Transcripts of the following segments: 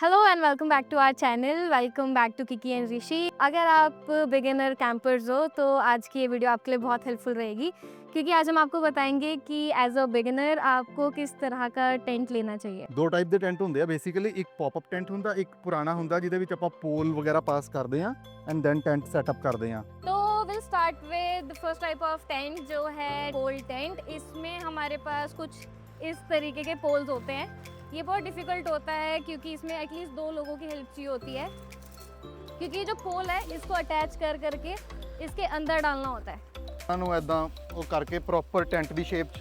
Hello and welcome back to our channel. Welcome back to Kiki and Rishi. अगर आप beginner campers हो तो आज की ये वीडियो आपके लिए बहुत हेल्पफुल रहेगी, क्योंकि आज हम आपको बताएंगे कि एज अ बिगिनर आपको किस तरह का टेंट लेना चाहिए। ਦੋ ਟਾਈਪ ਦੇ ਟੈਂਟ ਹੁੰਦੇ ਆ ਬੇਸਿਕਲੀ। ਇੱਕ ਪੌਪ ਅਪ ਟੈਂਟ ਹੁੰਦਾ, ਇੱਕ ਪੁਰਾਣਾ ਹੁੰਦਾ ਜਿਹਦੇ ਵਿੱਚ ਆਪਾਂ ਪੋਲ ਵਗੈਰਾ ਪਾਸ ਕਰਦੇ ਆ ਐਂਡ ਦੈਨ ਟੈਂਟ ਸੈਟਅਪ ਕਰਦੇ ਆ। तो will start with the first type of tent जो है पोल टेंट। इसमें हमारे पास कुछ इस तरीके के पोल्स होते हैं। ये बहुत डिफिकल्ट होता है क्योंकि इसमें एटलीस्ट 2 लोगों की हेल्प चाहिए होती है, क्योंकि जो पोल है इसको अटैच कर करके इसके अंदर डालना होता है। ਇਹਨਾਂ ਨੂੰ ਐਦਾਂ ਉਹ ਕਰਕੇ ਪ੍ਰੋਪਰ ਟੈਂਟ ਦੀ ਸ਼ੇਪ 'ਚ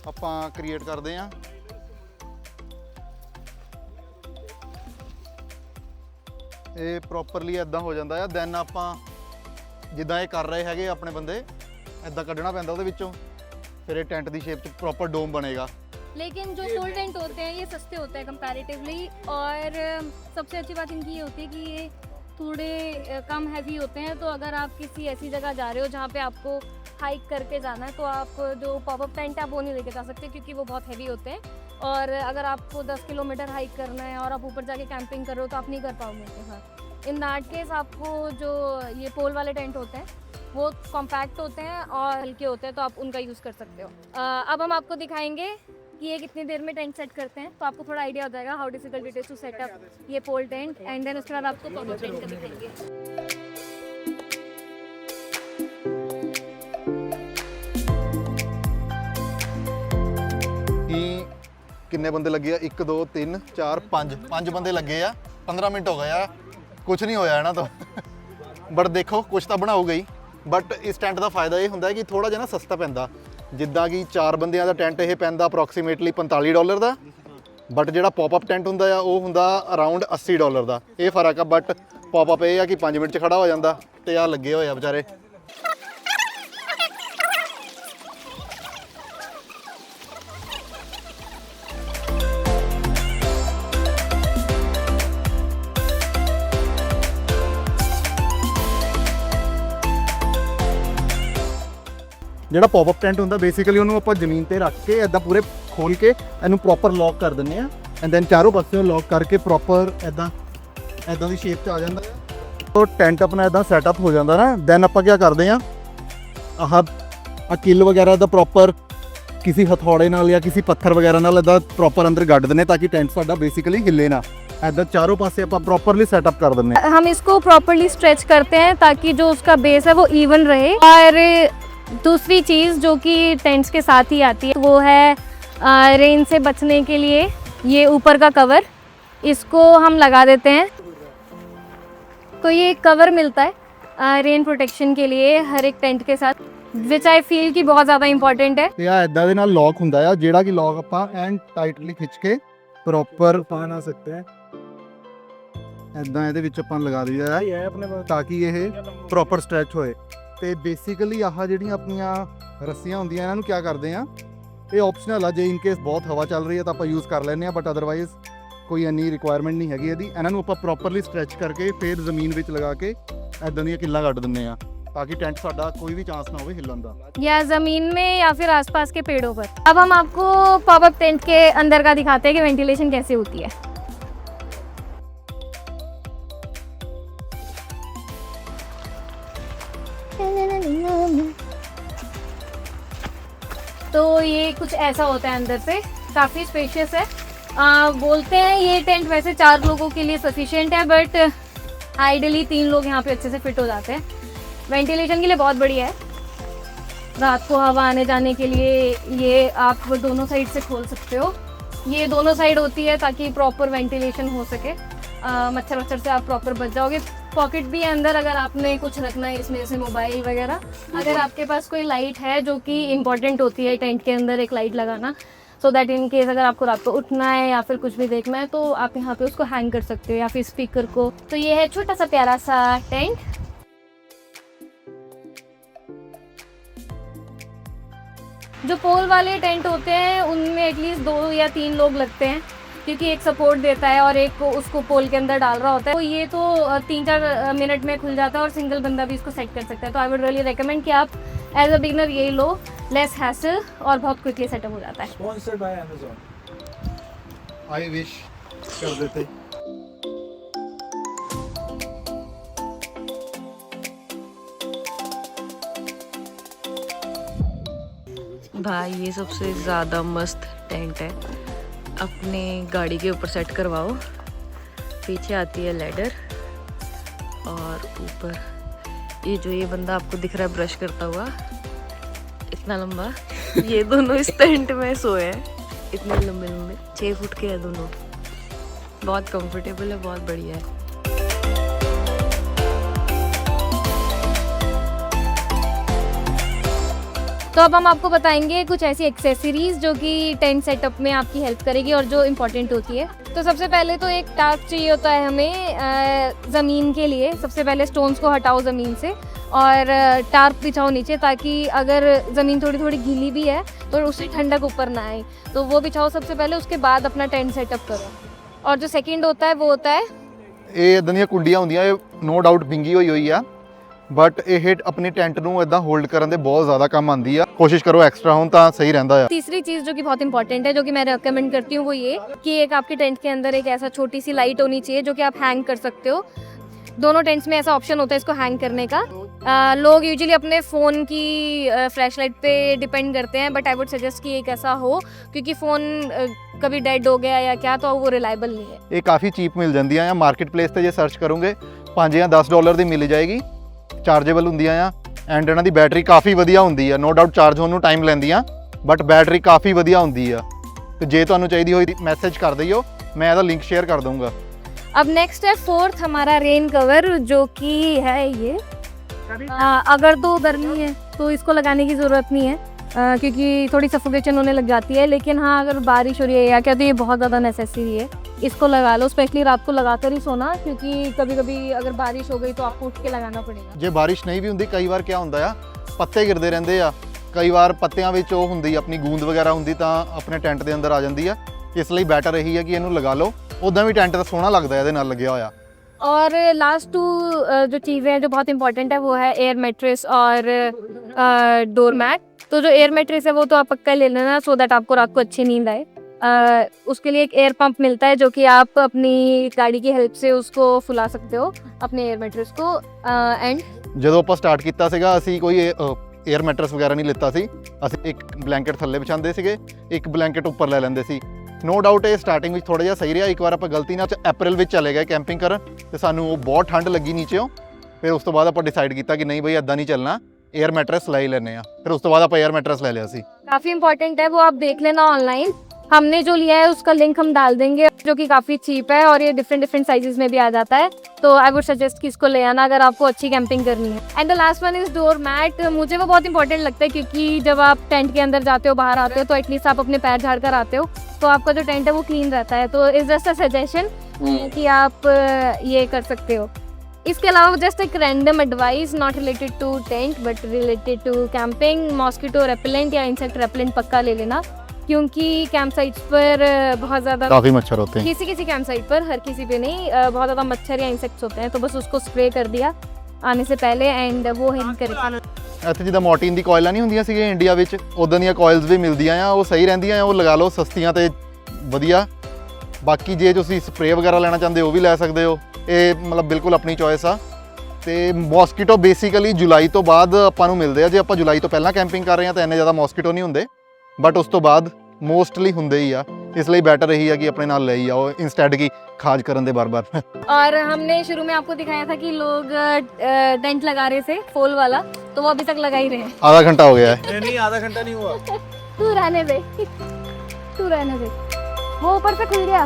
ਆਪਾਂ ਕ੍ਰੀਏਟ ਕਰਦੇ ਆ। ਇਹ ਪ੍ਰੋਪਰਲੀ ਐਦਾਂ ਹੋ ਜਾਂਦਾ ਆ। ਦੈਨ ਆਪਾਂ ਜਿੱਦਾਂ ਇਹ ਕਰ ਰਹੇ ਹੈਗੇ ਆਪਣੇ ਬੰਦੇ, ਐਦਾਂ ਕੱਢਣਾ ਪੈਂਦਾ ਉਹਦੇ ਵਿੱਚੋਂ, ਫਿਰ ਇਹ ਟੈਂਟ ਦੀ ਸ਼ੇਪ 'ਚ ਪ੍ਰੋਪਰ ਡੋਮ ਬਣੇਗਾ। लेकिन जो पोल टेंट होते हैं ये सस्ते होते हैं कंपैरेटिवली, और सबसे अच्छी बात इनकी ये होती है कि ये थोड़े कम हैवी होते हैं। तो अगर आप किसी ऐसी जगह जा रहे हो जहाँ पे आपको हाइक करके जाना है तो आप जो पॉपअप टेंट है वो नहीं लेके जा सकते, क्योंकि वो बहुत हैवी होते हैं। और अगर आपको 10 किलोमीटर हाइक करना है और आप ऊपर जाके कैंपिंग कर रहे हो तो आप नहीं कर पाओगे उनके साथ। इन दैट केस आपको जो ये पोल वाले टेंट होते हैं वो कॉम्पैक्ट होते हैं और हल्के होते हैं, तो आप उनका यूज़ कर सकते हो। अब हम आपको दिखाएंगे कि ये कितनी देर में टेंट सेट करते हैं, तो आपको थोड़ा आइडिया हो जाएगा how difficult it is to set up ये पोल टेंट। एंड देन उसके बाद आपको पॉपअप टेंट का दिखाएंगे। ਕਿ ਕਿੰਨੇ ਬੰਦੇ ਲੱਗੇ ਆ? 1 2 3 4 5 ਬੰਦੇ ਲੱਗੇ ਆ। 15 ਮਿੰਟ ਹੋ ਗਏ ਆ, ਕੁਝ ਨਹੀਂ ਹੋਇਆ ਇਹਨਾਂ ਤੋਂ। ਬਟ ਦੇਖੋ ਕੁਝ ਤਾਂ ਬਣਾਊਗਾ ਹੀ। ਬਟ ਇਸ ਟੈਂਟ ਦਾ ਫਾਇਦਾ ਇਹ ਹੁੰਦਾ ਹੈ ਕਿ ਥੋੜਾ ਜਿਹਾ ਨਾ ਸਸਤਾ ਪੈਂਦਾ। ਜਿੱਦਾਂ ਕਿ 4 ਬੰਦਿਆਂ ਦਾ ਟੈਂਟ ਇਹ ਪੈਂਦਾ ਅਪਰੋਕਸੀਮੇਟਲੀ $45 ਦਾ, ਬਟ ਜਿਹੜਾ ਪੌਪ-ਅਪ ਟੈਂਟ ਹੁੰਦਾ ਆ ਉਹ ਹੁੰਦਾ ਅਰਾਊਂਡ $80 ਦਾ। ਇਹ ਫਰਕ ਆ। ਬਟ ਪੌਪ-ਅਪ ਇਹ ਆ ਕਿ 5 ਮਿੰਟ 'ਚ ਖੜਾ ਹੋ ਜਾਂਦਾ, ਤੇ ਆ ਲੱਗੇ ਹੋਏ ਆ ਵਿਚਾਰੇ। ਜਿਹੜਾ ਪੌਪ-ਅਪ ਟੈਂਟ ਹੁੰਦਾ ਬੇਸਿਕਲੀ ਉਹਨੂੰ ਆਪਾਂ ਜ਼ਮੀਨ ਤੇ ਰੱਖ ਕੇ ਐਦਾਂ ਪੂਰੇ ਖੋਲ ਕੇ ਇਹਨੂੰ ਪ੍ਰੋਪਰ ਲੌਕ ਕਰ ਦਿੰਦੇ ਆ ਐਂਡ ਦੈਨ ਚਾਰੋਂ ਪਾਸਿਓਂ ਲੌਕ ਕਰਕੇ ਪ੍ਰੋਪਰ ਐਦਾਂ ਦੀ ਸ਼ੇਪ 'ਚ ਆ ਜਾਂਦਾ ਹੈ। ਉਹ ਟੈਂਟ ਆਪਣਾ ਐਦਾਂ ਸੈਟਅਪ ਹੋ ਜਾਂਦਾ ਨਾ। ਦੈਨ ਆਪਾਂ ਕੀ ਕਰਦੇ ਆ, ਆਹ ਕਿੱਲ ਵਗੈਰਾ ਦਾ ਪ੍ਰੋਪਰ ਕਿਸੇ ਹਥੌੜੇ ਨਾਲ ਜਾਂ ਕਿਸੇ ਪੱਥਰ ਵਗੈਰਾ ਨਾਲ ਐਦਾਂ ਪ੍ਰੋਪਰ ਅੰਦਰ ਗੱਡ ਦਿੰਦੇ ਤਾਂ ਕਿ ਟੈਂਟ ਸਾਡਾ ਬੇਸਿਕਲੀ ਹਿੱਲੇ ਨਾ। ऐदा चारों पासे आप प्रॉपर्ली सेटअप कर देंगे। हम इसको प्रॉपर्ली स्ट्रेच करते हैं ताकि जो उसका बेस है वो इवन रहे। और दूसरी चीज़ जो कि टेंट्स के साथ ही आती है वो है रेन से बचने के लिए ये ऊपर का कवर, इसको हम लगा देते हैं। तो ये कवर मिलता है रेन प्रोटेक्शन के लिए हर एक टेंट के साथ, विच आई फील कि बहुत ज़्यादा इंपॉर्टेंट है। ऐदा दे नाल लॉक हुंदा है, जेड़ा कि लॉक आपां एंड टाइटली खिंच के प्रॉपर पा ना सकते हैं। ਇੱਦਾਂ ਇਹਦੇ ਵਿੱਚ ਆਪਾਂ ਲਗਾ ਦਈਦਾ ਹੈ ਆਪਣੇ ਤਾਂ ਕਿ ਇਹ ਪ੍ਰੋਪਰ ਸਟ੍ਰੈਚ ਹੋਏ। ਤੇ ਬੇਸਿਕਲੀ ਆਹ ਜਿਹੜੀਆਂ ਆਪਣੀਆਂ ਰੱਸੀਆਂ ਹੁੰਦੀਆਂ ਇਹਨਾਂ ਨੂੰ ਕੀ ਕਰਦੇ ਆ, ਇਹ ਆਪਸ਼ਨਲ ਆ। ਜੇ ਇਨ ਕੇਸ ਬਹੁਤ ਹਵਾ ਚੱਲ ਰਹੀ ਹੈ ਤਾਂ ਆਪਾਂ ਯੂਜ਼ ਕਰ ਲੈਂਦੇ ਆ, ਬਟ ਅਦਰਵਾਈਜ਼ ਕੋਈ ਇੰਨੀ ਰਿਕੁਆਇਰਮੈਂਟ ਨਹੀਂ ਹੈਗੀ ਇਹਦੀ। ਇਹਨਾਂ ਨੂੰ ਆਪਾਂ ਪ੍ਰੋਪਰਲੀ ਸਟ੍ਰੈਚ ਕਰਕੇ ਫਿਰ ਜ਼ਮੀਨ ਵਿੱਚ ਲਗਾ ਕੇ ਇੱਦਾਂ ਦੀਆਂ ਕਿੱਲਾਂ ਕੱਢ ਦਿੰਦੇ ਆ ताकि टेंट साडा कोई भी चांस ना हो हिलन दा, या ज़मीन में या फिर आसपास के पेड़ों पर। अब हम आपको पॉपअप टेंट के अंदर का दिखाते हैं कि वेंटिलेशन कैसे होती है। तो ये कुछ ऐसा होता है अंदर से, काफ़ी स्पेशियस है। बोलते हैं ये टेंट वैसे 4 लोगों के लिए सफिशिएंट है, बट आइडियली 3 लोग यहाँ पे अच्छे से फिट हो जाते हैं। वेंटिलेशन के लिए बहुत बढ़िया है। रात को हवा आने जाने के लिए ये आप दोनों साइड से खोल सकते हो। ये दोनों साइड होती है ताकि प्रॉपर वेंटिलेशन हो सके। मच्छर वच्छर से आप प्रॉपर बच जाओगे। पॉकेट भी है अंदर अगर आपने कुछ रखना है इसमें, जैसे मोबाइल वगैरह। अगर आपके पास कोई लाइट है, जो कि इम्पॉर्टेंट होती है टेंट के अंदर एक लाइट लगाना, सो दैट इन केस अगर आपको रात को उठना है या फिर कुछ भी देखना है तो आप यहाँ पे उसको हैंग कर सकते हो, या फिर स्पीकर को। तो ये है छोटा सा प्यारा सा टेंट। जो पोल वाले टेंट होते हैं उनमें एटलीस्ट 2 या 3 लोग लगते हैं, क्योंकि एक सपोर्ट देता है और एक को उसको पोल के अंदर डाल रहा होता है। तो ये तो 3-4 मिनट में खुल जाता है और सिंगल बंदा भी इसको सेट कर सकता है। तो आई वुड रियली रिकमेंड कि आप एज अ बिगिनर यही लो, लेस हैसल और बहुत क्विकली सेटअप हो जाता है। Sponsored by Amazon. I wish कर देते। भाई ये सबसे ज़्यादा मस्त टेंट है, अपने गाड़ी के ऊपर सेट करवाओ, पीछे आती है लैडर और ऊपर ये बंदा आपको दिख रहा है ब्रश करता हुआ इतना लंबा, ये दोनों इस टेंट में सोए हैं, इतने लंबे लंबे 6 फुट के हैं दोनों, बहुत कंफर्टेबल है, बहुत बढ़िया है। तो अब हम आपको बताएंगे कुछ ऐसी एक्सेसरीज जो कि टेंट सेटअप में आपकी हेल्प करेगी और जो इम्पोर्टेंट होती है। तो सबसे पहले तो एक टास्क चाहिए होता है हमें ज़मीन के लिए। सबसे पहले स्टोन्स को हटाओ ज़मीन से और टार्प बिछाओ नीचे, ताकि अगर ज़मीन थोड़ी थोड़ी गीली भी है तो उससे ठंडक ऊपर ना आए, तो वो बिछाओ सबसे पहले, उसके बाद अपना टेंट सेटअप करो। और जो सेकंड होता है वो होता है ਇਹ ਇਦਾਂ ਦੀਆਂ ਕੁੰਡੀਆਂ ਹੁੰਦੀਆਂ, ਇਹ ਨੋ ਡਾਊਟ ਵਿੰਗੀ ਹੋਈ ਆ, ਬਟ ਇਹ ਆਪਣੀ ਟੈਂਟ ਨੂੰ ਇਦਾਂ ਹੋਲਡ ਕਰਨ ਦੇ ਬਹੁਤ ਜ਼ਿਆਦਾ ਕੰਮ ਆਉਂਦੀ ਆ। ਕੋਸ਼ਿਸ਼ ਕਰੋ ਐਕਸਟਰਾ ਹੋਣ ਤਾਂ ਸਹੀ ਰਹਿੰਦਾ ਆ। तीसरी चीज़ जो कि बहुत इंपॉर्टेंट है, जो कि मैं रेकमेंड करती हूँ, वो ये कि एक आपके टेंट के अंदर एक ऐसा छोटी सी लाइट होनी चाहिए जो कि आप हैंग कर सकते हो। दोनों टेंट्स में ऐसा ऑप्शन होता है इसको हैंग करने का। लोग यूजुअली अपने फ़ोन की फ्लैश लाइट पे डिपेंड करते हैं, बट आई वुड सजेस्ट कि एक ऐसा हो, क्योंकि फ़ोन कभी डेड हो गया या क्या, तो वो रिलायबल नहीं है। ਇਹ ਕਾਫੀ ਚੀਪ ਮਿਲ ਜਾਂਦੀਆਂ ਆ ਮਾਰਕੀਟ ਪਲੇਸ ਤੇ, ਜੇ ਸਰਚ ਕਰੋਗੇ 5 ਜਾਂ 10 ਡਾਲਰ ਦੀ ਮਿਲ ਜਾਏਗੀ, ਚਾਰਜੇਬਲ ਹੁੰਦੀਆਂ ਆ ਐਂਡ ਇਹਨਾਂ ਦੀ ਬੈਟਰੀ ਕਾਫੀ ਵਧੀਆ ਹੁੰਦੀ ਆ। ਨੋ ਡਾਊਟ ਚਾਰਜ ਹੋਣ ਨੂੰ ਟਾਈਮ ਲੈਂਦੀਆਂ, ਬਟ ਬੈਟਰੀ ਕਾਫੀ ਵਧੀਆ ਹੁੰਦੀ ਆ। ਤੇ ਜੇ ਤੁਹਾਨੂੰ ਚਾਹੀਦੀ ਹੋਈ ਮੈਸੇਜ ਕਰ ਦਿਓ, ਮੈਂ ਇਹਦਾ ਲਿੰਕ ਸ਼ੇਅਰ ਕਰ ਦਊਂਗਾ। अब नेक्स्ट है फोर्थ हमारा रेन कवर, जो कि है ये। अगर तो गर्मी है तो इसको लगाने की ज़रूरत नहीं है, क्योंकि थोड़ी सफोकेशन होने लग जाती है। लेकिन हाँ, अगर बारिश हो रही है या क्या, तो ये बहुत ज़्यादा नेसेसरी है, इसको लगा लो। स्पेशली रात को लगा कर ही सोना, क्योंकि कभी कभी अगर बारिश हो गई तो आपको उठ के लगाना पड़ेगा। ਜੇ ਬਾਰਿਸ਼ ਨਹੀਂ ਵੀ ਹੁੰਦੀ, ਕਈ ਵਾਰ ਕੀ ਹੁੰਦਾ ਆ, ਪੱਤੇ ਗਿਰਦੇ ਰਹਿੰਦੇ ਆ, ਕਈ ਵਾਰ ਪੱਤਿਆਂ ਵਿੱਚ ਉਹ ਹੁੰਦੀ ਆਪਣੀ ਗੂੰਦ ਵਗੈਰਾ ਹੁੰਦੀ ਤਾਂ ਆਪਣੇ ਟੈਂਟ ਦੇ ਅੰਦਰ ਆ ਜਾਂਦੀ ਆ। ਇਸ ਲਈ ਬੈਟਰ ਇਹੀ ਹੈ ਕਿ ਇਹਨੂੰ ਲਗਾ ਲਓ, ਉਦਾਂ ਵੀ ਟੈਂਟ ਤਾਂ ਸੋਹਣਾ ਲੱਗਦਾ ਇਹਦੇ ਨਾਲ ਲੱਗਿਆ ਹੋਇਆ। और लास्ट टू जो चीज़ें हैं जो बहुत इंपॉर्टेंट है, वो है एयर मैट्रेस और डोर मैट। तो जो एयर मैट्रेस है वो तो आप पक्का ले लेना, सो दैट आपको रात को अच्छी नींद आए। उसके लिए एक एयर पंप मिलता है, जो कि आप अपनी गाड़ी की हेल्प से उसको फुला सकते हो, अपने एयर मैट्रेस को। एंड ਜਦੋਂ ਆਪਾਂ ਸਟਾਰਟ ਕੀਤਾ ਸੀਗਾ, ਅਸੀਂ ਕੋਈ 에ਅਰ ਮੈਟਰਸ ਵਗੈਰਾ ਨਹੀਂ ਲਿੱਤਾ ਸੀ। ਅਸੀਂ ਇੱਕ ਬਲੈਂਕਟ ਥੱਲੇ ਵਿਛਾਉਂਦੇ ਸੀਗੇ, ਇੱਕ ਬਲੈਂਕਟ ਉੱਪਰ ਲੈ ਲੈਂਦੇ ਸੀ। ਨੋ ਡਾਊਟ ਇਹ ਸਟਾਰਟਿੰਗ ਵਿੱਚ ਥੋੜਾ ਜਿਹਾ ਸਹੀ ਰਿਹਾ। ਇੱਕ ਵਾਰ ਆਪਾਂ ਗਲਤੀ ਨਾਲ ਅਪ੍ਰੈਲ ਵਿੱਚ ਚਲੇ ਗਏ ਕੈਂਪਿੰਗ ਕਰਨ, ਤੇ ਸਾਨੂੰ ਉਹ ਬਹੁਤ ਠੰਡ ਲੱਗੀ ਨੀਚੇੋਂ। ਫਿਰ ਉਸ ਤੋਂ ਬਾਅਦ ਆਪਾਂ ਡਿਸਾਈਡ ਕੀਤਾ ਕਿ ਨਹੀਂ ਬਈ ਇੱਦਾਂ ਨਹੀਂ ਚੱਲਣਾ, एयर मैट्रेस ले ही लेने। फिर उस तो बाद आप एयर मैट्रेस ले लिया सी। काफ़ी इंपॉर्टेंट है, वो आप देख लेना ऑनलाइन। हमने जो लिया है उसका लिंक हम डाल देंगे, जो कि काफ़ी चीप है और ये डिफरेंट साइजेस में भी आ जाता है। तो आई वुड सजेस्ट कि इसको ले आना अगर आपको अच्छी कैंपिंग करनी है। And the last one is door mat. मुझे वो बहुत इंपॉर्टेंट लगता है, क्योंकि जब आप टेंट के अंदर जाते हो, बाहर आते हो, तो एटलीस्ट आप अपने पैर झाड़ कर आते हो, तो आपका जो टेंट है वो क्लीन रहता है। तो इज़ जस्ट अ सजेशन कि आप ये कर सकते हो। इसके अलावा जस्ट एक random advice, not related to tent but related to camping, mosquito repellent या इंसेक्ट रेपेलेंट पक्का ले लेना, क्योंकि कैंप साइट्स पर बहुत ज़्यादा काफ़ी मच्छर होते हैं। किसी कैंप साइट पर, हर किसी पे नहीं, बहुत ज़्यादा मच्छर या इंसेक्ट्स होते हैं। तो बस उसको स्प्रे कर दिया आने से पहले, एंड वो हेल्प करेगा। ਇੱਥੇ ਜਿੱਦਾਂ ਮੋਰਟੀਨ ਦੀ ਕੋਇਲਾਂ ਨਹੀਂ ਹੁੰਦੀਆਂ ਸੀਗੀਆਂ ਇੰਡੀਆ ਵਿੱਚ, ਉਦਾਂ ਦੀਆਂ ਕੋਇਲਸ ਵੀ ਮਿਲਦੀਆਂ ਆ, ਉਹ ਸਹੀ ਰਹਿੰਦੀਆਂ ਆ, ਉਹ ਲਗਾ ਲਓ, ਸਸਤੀਆਂ ਤੇ ਵਧੀਆ। ਬਾਕੀ ਜੇ ਤੁਸੀਂ ਸਪਰੇ ਵਗੈਰਾ ਲੈਣਾ ਚਾਹੁੰਦੇ ਹੋ ਉਹ ਵੀ ਲੈ ਸਕਦੇ ਹੋ, ਇਹ ਮਤਲਬ ਬਿਲਕੁਲ ਆਪਣੀ ਚੋਇਸ ਆ। ਤੇ ਮੋਸਕੀਟੋ ਬੇਸਿਕਲੀ ਜੁਲਾਈ ਤੋਂ ਬਾਅਦ ਆਪਾਂ ਨੂੰ ਮਿਲਦੇ ਆ। ਜੇ ਆਪਾਂ ਜੁਲਾਈ ਤੋਂ ਪਹਿਲਾਂ ਕੈਂਪਿੰਗ ਕਰ ਰਹੇ ਹਾਂ ਤਾਂ ਇੰਨੇ ਜ਼ਿਆਦਾ ਮੋਸਕੀਟੋ ਨਹੀਂ ਹੁੰਦੇ, ਬਟ ਉਸ ਤੋਂ ਬਾਅਦ ਮੋਸਟਲੀ ਹੁੰਦੇ ਹੀ ਆ। ਇਸ ਲਈ ਬੈਟਰ ਇਹੀ ਆ ਕਿ ਆਪਣੇ ਨਾਲ ਲੈ ਹੀ ਆਓ, ਇੰਸਟੈਡ ਕਿ ਖਾਜ ਕਰਨ ਦੇ ਬਾਰ-ਬਾर। और हमने शुरू में आपको दिखाया था कि लोग टेंट लगा रहे थे फॉल वाला, तो वो अभी तक लगा ही रहे हैं। आधा घंटा हो गया है। नहीं आधा घंटा नहीं हुआ। तू रहने दे, तू रहने दे, वो ऊपर से खुल गया।